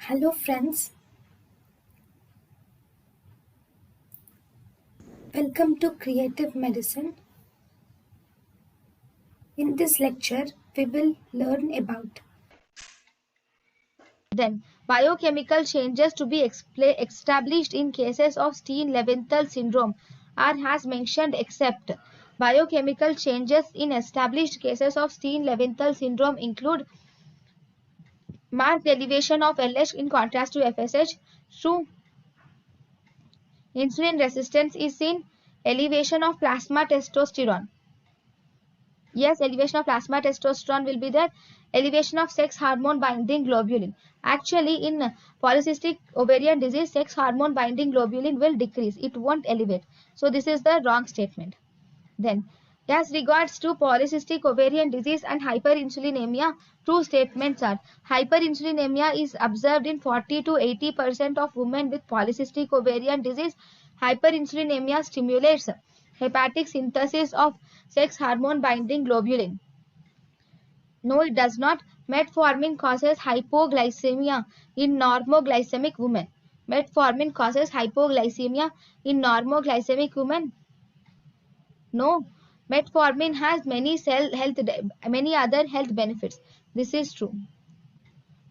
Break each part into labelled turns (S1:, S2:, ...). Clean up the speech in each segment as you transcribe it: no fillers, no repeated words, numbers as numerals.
S1: Hello friends, welcome to Creative Medicine. In this lecture, we will learn about
S2: Then, biochemical changes to be established in cases of Steen-Leventhal syndrome are as mentioned except. Biochemical changes in established cases of Steen-Leventhal syndrome include marked elevation of LH in contrast to FSH. True insulin resistance is seen. Elevation of plasma testosterone. Yes, elevation of plasma testosterone will be there. Elevation of sex hormone binding globulin. Actually, in polycystic ovarian disease, sex hormone binding globulin will decrease. It won't elevate. So this is the wrong statement. Then, as regards to polycystic ovarian disease and hyperinsulinemia, true statements are hyperinsulinemia is observed in 40 to 80% of women with polycystic ovarian disease. Hyperinsulinemia stimulates hepatic synthesis of sex hormone binding globulin. No, it does not. Metformin causes hypoglycemia in normoglycemic women. Metformin causes hypoglycemia in normoglycemic women. No, metformin has many other health benefits. This is true.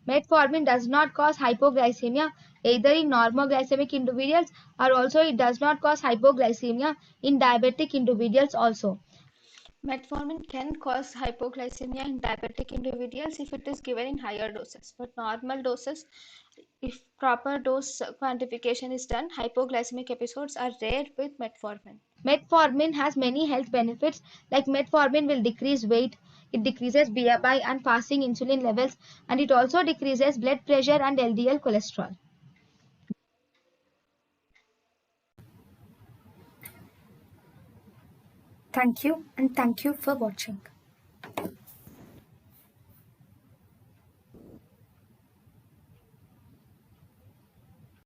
S2: Metformin does not cause hypoglycemia either in normoglycemic individuals or also it does not cause hypoglycemia in diabetic individuals also.
S3: Metformin can cause hypoglycemia in diabetic individuals if it is given in higher doses, but normal doses, if proper dose quantification is done, hypoglycemic episodes are rare with metformin.
S2: Metformin has many health benefits like metformin will decrease weight, it decreases BMI and fasting insulin levels, and it also decreases blood pressure and LDL cholesterol.
S1: thank you and thank you for watching.